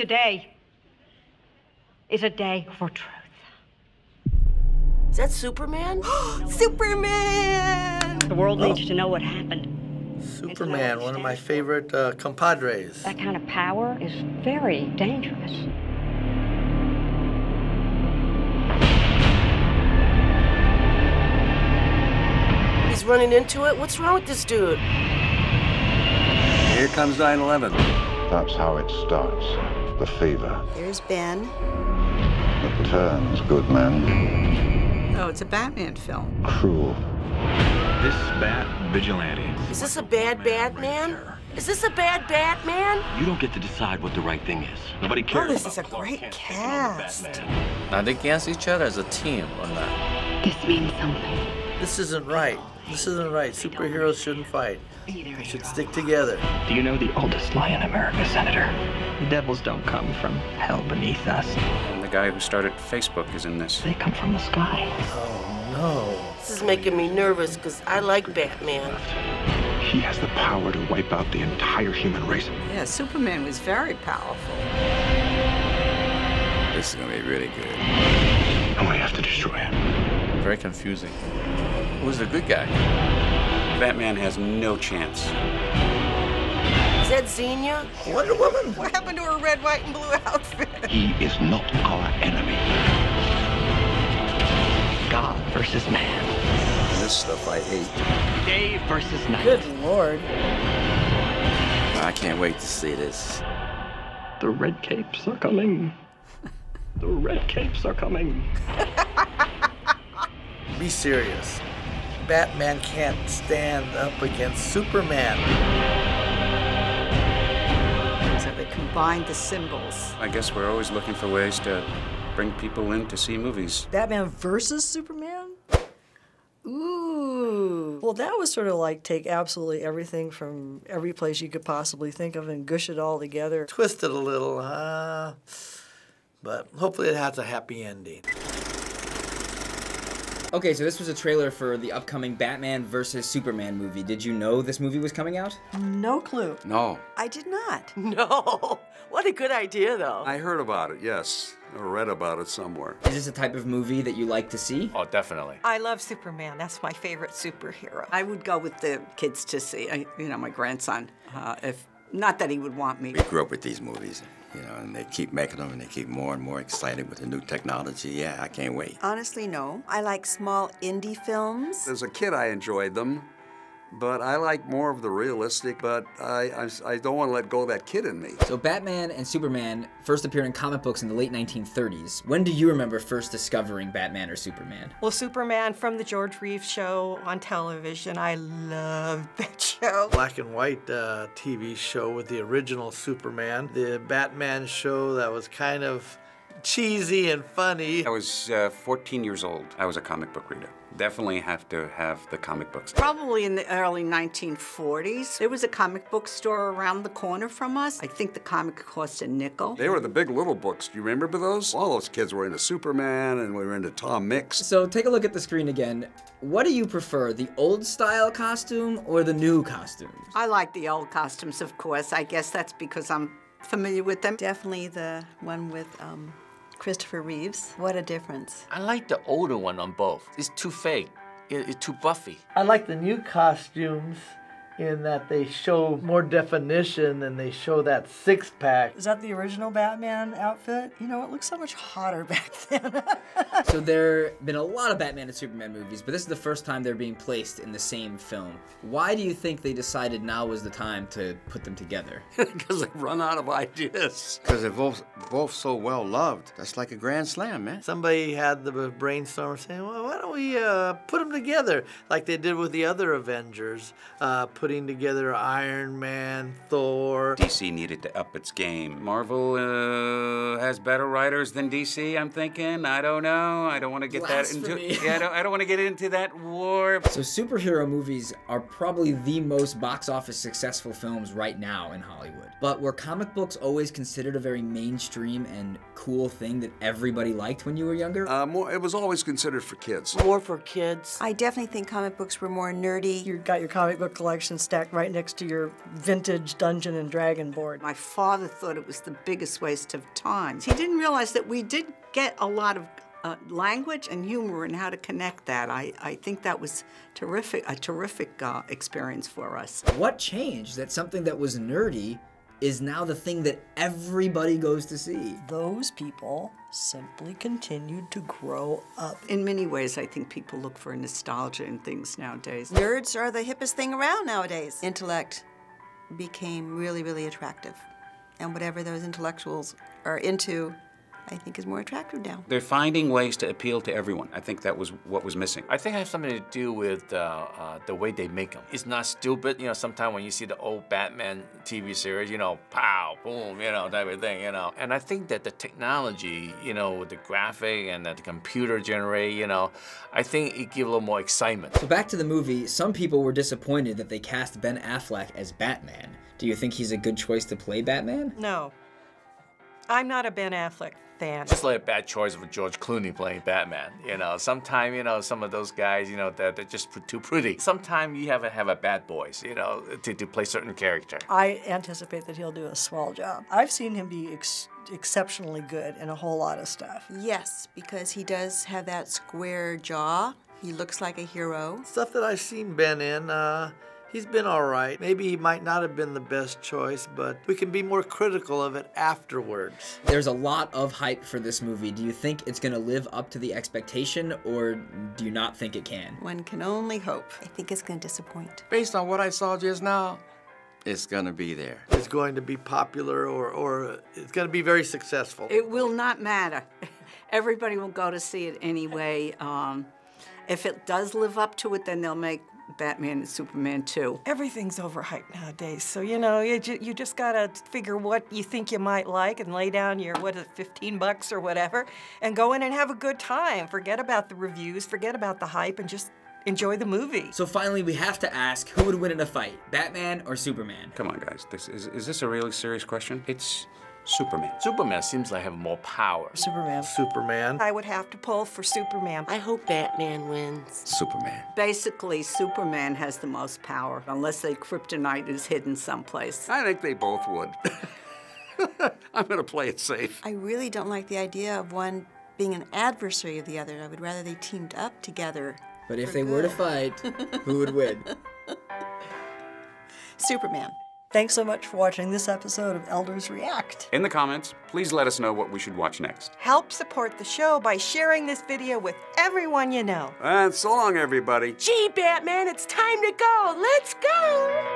Today is a day for truth. Is that Superman? Superman! The world needs to know what happened. Superman, one of my favorite compadres. That kind of power is very dangerous. He's running into it? What's wrong with this dude? Here comes 9/11. That's how it starts. The fever Here's Ben. that turns good men Oh, it's a Batman film. cruel. This Bat Vigilante. Is this a bad Batman? Is this a bad Batman? You don't get to decide what the right thing is. Nobody cares. Oh, this is a great cast. Are they against each other as a team or not? This means something. This isn't right. This isn't right. Superheroes shouldn't fight. They should stick together. Do you know the oldest lie in America, Senator? The devils don't come from hell beneath us. And the guy who started Facebook is in this. They come from the sky. Oh, no. This is making me nervous because I like Batman. He has the power to wipe out the entire human race. Yeah, Superman was very powerful. This is gonna be really good. And we have to destroy him. Very confusing. Who's the good guy? Batman has no chance. Is that Xenia? Wonder Woman? What happened to her red, white, and blue outfit? He is not our enemy. God versus man. This stuff I hate. Day versus night. Good Lord. I can't wait to see this. The red capes are coming. The red capes are coming. Be serious. Batman can't stand up against Superman. So they combined the symbols. I guess we're always looking for ways to bring people in to see movies. Batman versus Superman? Ooh. Well, that was sort of like take absolutely everything from every place you could possibly think of and gush it all together. Twist it a little, but hopefully it has a happy ending. Okay, so this was a trailer for the upcoming Batman vs. Superman movie. Did you know this movie was coming out? No clue. No. I did not. No. What a good idea, though. I heard about it, yes. Or read about it somewhere. Is this a type of movie that you like to see? Oh, definitely. I love Superman. That's my favorite superhero. I would go with the kids to see, my grandson. If not that he would want me. We grew up with these movies, and they keep making them and they keep more and more excited with the new technology. Yeah, I can't wait. Honestly, no. I like small indie films. As a kid, I enjoyed them, but I like more of the realistic, but I don't want to let go of that kid in me. So Batman and Superman first appeared in comic books in the late 1930s. When do you remember first discovering Batman or Superman? Well, Superman from the George Reeves show on television. I loved that show. Black and white TV show with the original Superman. The Batman show that was kind of cheesy and funny. I was 14 years old. I was a comic book reader. Definitely have to have the comic books. Probably in the early 1940s. There was a comic book store around the corner from us. I think the comic cost a nickel. They were the big little books. Do you remember those? All those kids were into Superman and we were into Tom Mix. So take a look at the screen again. What do you prefer, the old style costume or the new costumes? I like the old costumes, of course. I guess that's because I'm familiar with them. Definitely the one with Christopher Reeves. What a difference. I like the older one on both. It's too fake. It's too buffy. I like the new costumes in that they show more definition and they show that six-pack. Is that the original Batman outfit? You know, it looks so much hotter back then. So there have been a lot of Batman and Superman movies, but this is the first time they're being placed in the same film. Why do you think they decided now was the time to put them together? Because they've run out of ideas. Because they're both so well loved. That's like a grand slam, man. Somebody had the brainstorm saying, well, why don't we put them together like they did with the other Avengers, putting together Iron Man, Thor. DC needed to up its game. Marvel has better writers than DC, I'm thinking. I don't know. I don't want to get that into. Yeah, I don't want to get into that war. So superhero movies are probably the most box office successful films right now in Hollywood. But were comic books always considered a very mainstream and cool thing that everybody liked when you were younger? It was always considered for kids. More for kids. I definitely think comic books were more nerdy. You got your comic book collection PlayStation stacked right next to your vintage Dungeon and Dragon board. My father thought it was the biggest waste of time. He didn't realize that we did get a lot of language and humor and how to connect that. I think that was a terrific experience for us. What changed that something that was nerdy is now the thing that everybody goes to see? Those people simply continued to grow up. In many ways, I think people look for nostalgia in things nowadays. Nerds are the hippest thing around nowadays. Intellect became really, really attractive. And whatever those intellectuals are into, I think is more attractive now. They're finding ways to appeal to everyone. I think that was what was missing. I think it has something to do with the way they make them. It's not stupid, you know, sometimes when you see the old Batman TV series, you know, pow, boom, you know, type of thing, you know. And I think that the technology, you know, with the graphic and the computer generate, you know, I think it gives a little more excitement. So back to the movie, some people were disappointed that they cast Ben Affleck as Batman. Do you think he's a good choice to play Batman? No. I'm not a Ben Affleck fan. Just like a bad choice of George Clooney playing Batman. You know, sometimes, you know, some of those guys, you know, they're just too pretty. Sometimes you have a bad voice, you know, to play certain character. I anticipate that he'll do a swell job. I've seen him be exceptionally good in a whole lot of stuff. Yes, because he does have that square jaw. He looks like a hero. Stuff that I've seen Ben in, he's been all right. Maybe he might not have been the best choice, but we can be more critical of it afterwards. There's a lot of hype for this movie. Do you think it's going to live up to the expectation, or do you not think it can? One can only hope. I think it's going to disappoint. Based on what I saw just now, it's going to be there. It's going to be popular, or it's going to be very successful. It will not matter. Everybody will go to see it anyway. If it does live up to it, then they'll make Batman and Superman 2. Everything's overhyped nowadays, so you know, you just gotta figure what you think you might like and lay down your, what is it, $15 or whatever, and go in and have a good time. Forget about the reviews, forget about the hype, and just enjoy the movie. So finally, we have to ask, who would win in a fight, Batman or Superman? Come on, guys. Is this a really serious question? It's Superman. Superman seems like have more power. Superman. Superman. I would have to pull for Superman. I hope Batman wins. Superman. Basically, Superman has the most power, unless the kryptonite is hidden someplace. I think they both would. I'm gonna play it safe. I really don't like the idea of one being an adversary of the other. I would rather they teamed up together. But if they were to fight, who would win? Superman. Thanks so much for watching this episode of Elders React. In the comments, please let us know what we should watch next. Help support the show by sharing this video with everyone you know. And so long, everybody. Gee, Batman, it's time to go. Let's go.